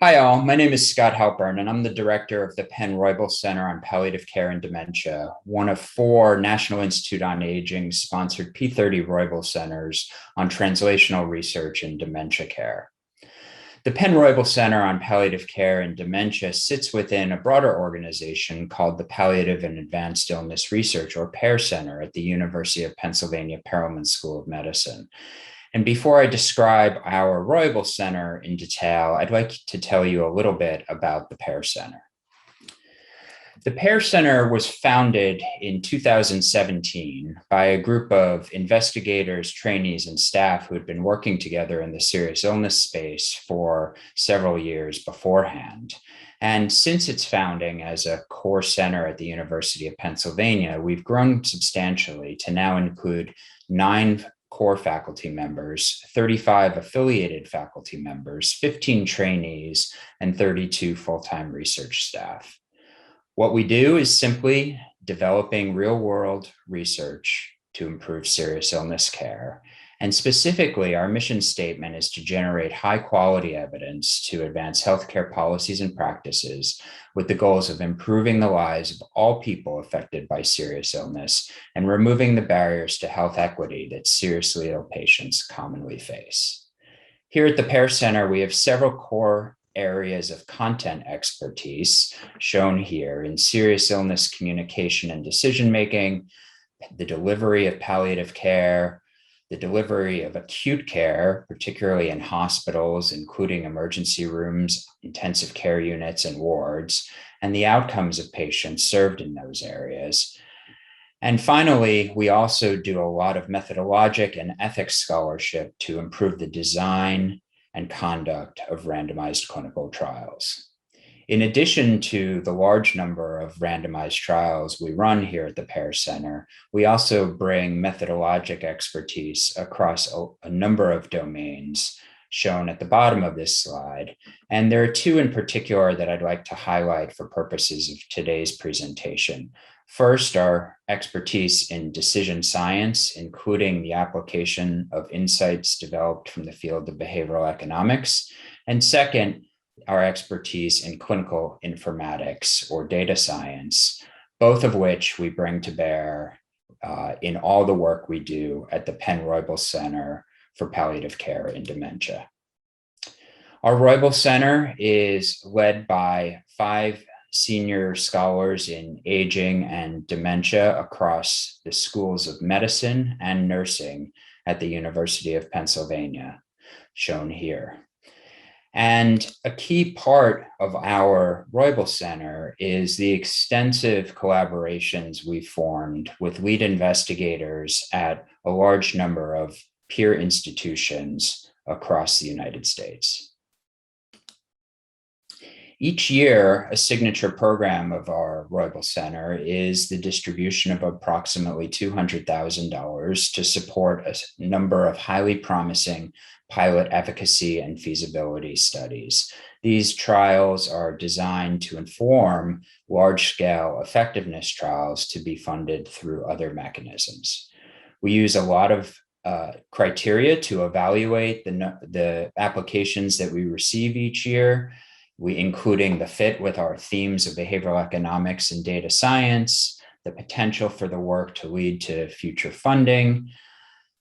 Hi, all. My name is Scott Halpern, and I'm the director of the Penn Roybal Center on Palliative Care and Dementia, one of four National Institute on Aging sponsored P30 Roybal Centers on translational research in dementia care. The Penn Roybal Center on Palliative Care and Dementia sits within a broader organization called the Palliative and Advanced Illness Research, or PAIR Center, at the University of Pennsylvania Perelman School of Medicine. And before I describe our Roybal Center in detail, I'd like to tell you a little bit about the PAIR Center. The PAIR Center was founded in 2017 by a group of investigators, trainees, and staff who had been working together in the serious illness space for several years beforehand. And since its founding as a core center at the University of Pennsylvania, we've grown substantially to now include 9 core faculty members, 35 affiliated faculty members, 15 trainees, and 32 full-time research staff. What we do is simply developing real-world research to improve serious illness care. And specifically, our mission statement is to generate high-quality evidence to advance healthcare policies and practices with the goals of improving the lives of all people affected by serious illness and removing the barriers to health equity that seriously ill patients commonly face. Here at the PAIR Center, we have several core areas of content expertise shown here in serious illness communication and decision-making, the delivery of palliative care, the delivery of acute care, particularly in hospitals, including emergency rooms, intensive care units, and wards, and the outcomes of patients served in those areas. And finally, we also do a lot of methodologic and ethics scholarship to improve the design and conduct of randomized clinical trials. In addition to the large number of randomized trials we run here at the PAIR Center, we also bring methodologic expertise across a number of domains shown at the bottom of this slide. And there are 2 in particular that I'd like to highlight for purposes of today's presentation. First, our expertise in decision science, including the application of insights developed from the field of behavioral economics. And second, our expertise in clinical informatics or data science, both of which we bring to bear in all the work we do at the Penn Roybal Center for Palliative Care in Dementia. Our Roybal Center is led by 5 senior scholars in aging and dementia across the schools of medicine and nursing at the University of Pennsylvania, shown here. And a key part of our Roybal Center is the extensive collaborations we've formed with lead investigators at a large number of peer institutions across the United States. Each year, a signature program of our Roybal Center is the distribution of approximately $200,000 to support a number of highly promising pilot efficacy and feasibility studies. These trials are designed to inform large-scale effectiveness trials to be funded through other mechanisms. We use a lot of criteria to evaluate the applications that we receive each year, including the fit with our themes of behavioral economics and data science, the potential for the work to lead to future funding,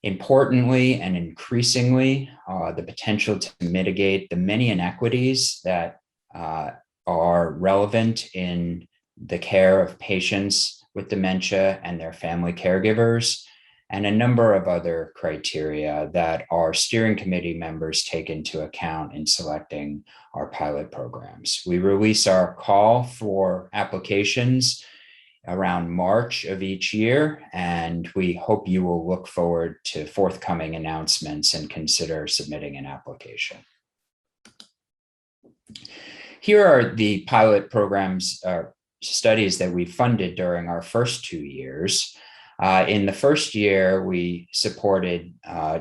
importantly and increasingly, the potential to mitigate the many inequities that are relevant in the care of patients with dementia and their family caregivers, and a number of other criteria that our steering committee members take into account in selecting our pilot programs. We release our call for applications around March of each year, and we hope you will look forward to forthcoming announcements and consider submitting an application. Here are the pilot programs, studies that we funded during our first 2 years. In the first year, we supported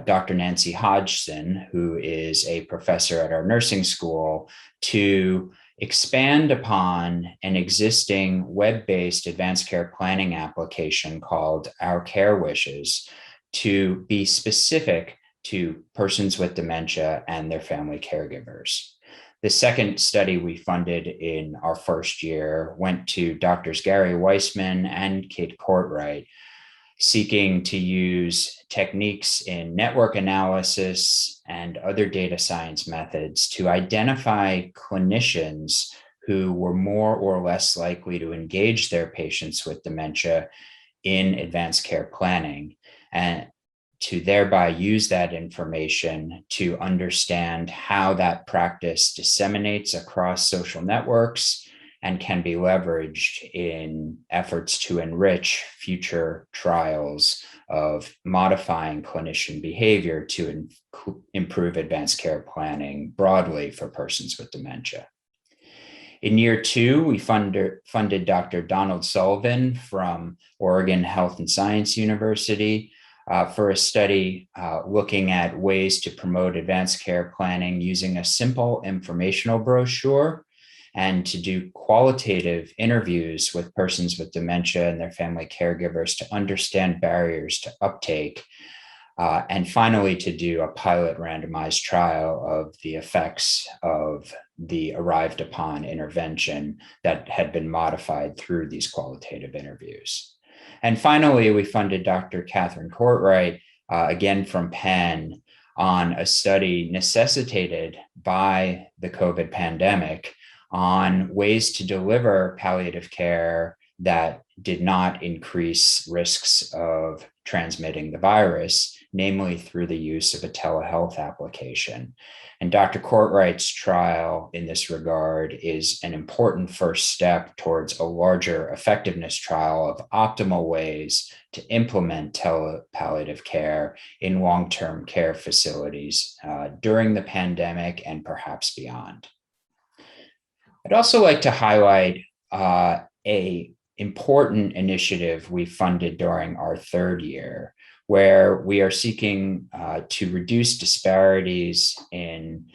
Dr. Nancy Hodgson, who is a professor at our nursing school, to expand upon an existing web-based advanced care planning application called Our Care Wishes to be specific to persons with dementia and their family caregivers. The second study we funded in our first year went to Drs. Gary Weissman and Kate Courtwright, seeking to use techniques in network analysis and other data science methods to identify clinicians who were more or less likely to engage their patients with dementia in advanced care planning, and to thereby use that information to understand how that practice disseminates across social networks and can be leveraged in efforts to enrich future trials of modifying clinician behavior to improve advanced care planning broadly for persons with dementia. In year two, we funded Dr. Donald Sullivan from Oregon Health and Science University for a study looking at ways to promote advanced care planning using a simple informational brochure and to do qualitative interviews with persons with dementia and their family caregivers to understand barriers to uptake. And finally, to do a pilot randomized trial of the effects of the arrived upon intervention that had been modified through these qualitative interviews. And finally, we funded Dr. Catherine Courtwright, again from Penn, on a study necessitated by the COVID pandemic on ways to deliver palliative care that did not increase risks of transmitting the virus, namely through the use of a telehealth application. And Dr. Courtwright's trial in this regard is an important first step towards a larger effectiveness trial of optimal ways to implement palliative care in long-term care facilities during the pandemic and perhaps beyond. I'd also like to highlight a important initiative we funded during our third year, where we are seeking to reduce disparities in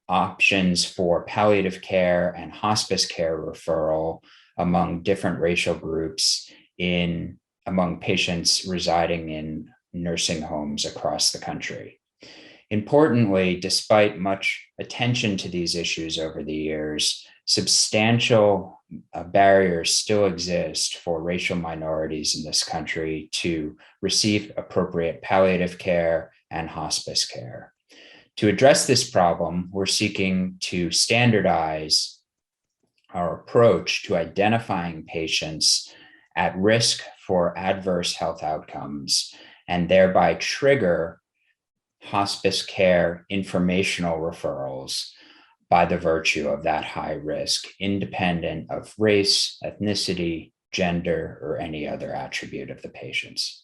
options for palliative care and hospice care referral among different racial groups among patients residing in nursing homes across the country. Importantly, despite much attention to these issues over the years, substantial barriers still exist for racial minorities in this country to receive appropriate palliative care and hospice care. To address this problem, we're seeking to standardize our approach to identifying patients at risk for adverse health outcomes and thereby trigger hospice care informational referrals by the virtue of that high risk, independent of race, ethnicity, gender, or any other attribute of the patients.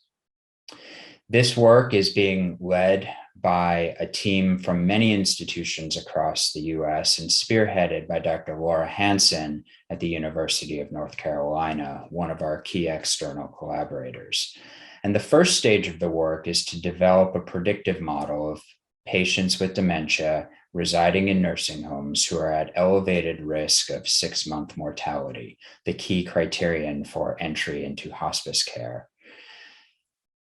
This work is being led by a team from many institutions across the US and spearheaded by Dr. Laura Hansen at the University of North Carolina, one of our key external collaborators. And the first stage of the work is to develop a predictive model of patients with dementia residing in nursing homes who are at elevated risk of 6-month mortality, the key criterion for entry into hospice care.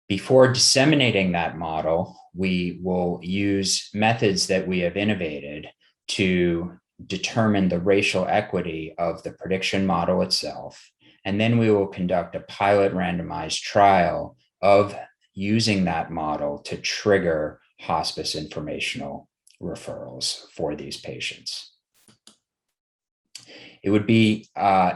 Before disseminating that model, we will use methods that we have innovated to determine the racial equity of the prediction model itself. And then we will conduct a pilot randomized trial of using that model to trigger hospice informational referrals for these patients. It would be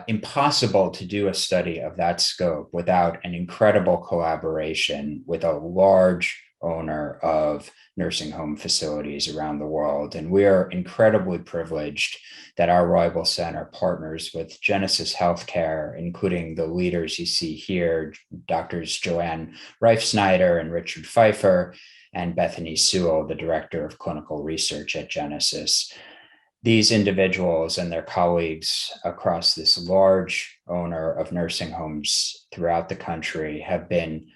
impossible to do a study of that scope without an incredible collaboration with a large owner of nursing home facilities around the world. And we are incredibly privileged that our Roybal Center partners with Genesis Healthcare, including the leaders you see here, Drs. Joanne Reifsnyder and Richard Pfeiffer, and Bethany Sewell, the Director of Clinical Research at Genesis. These individuals and their colleagues across this large owner of nursing homes throughout the country have been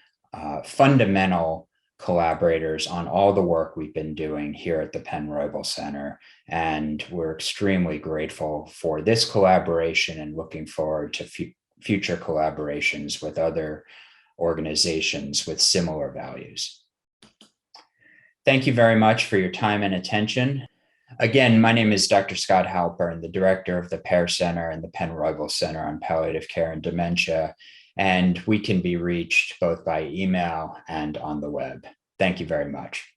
fundamental collaborators on all the work we've been doing here at the Penn Roybal Center. And we're extremely grateful for this collaboration and looking forward to future collaborations with other organizations with similar values. Thank you very much for your time and attention. Again, my name is Dr. Scott Halpern, the director of the Pear Center and the Penn Roybal Center on Palliative Care and Dementia, and we can be reached both by email and on the web. Thank you very much.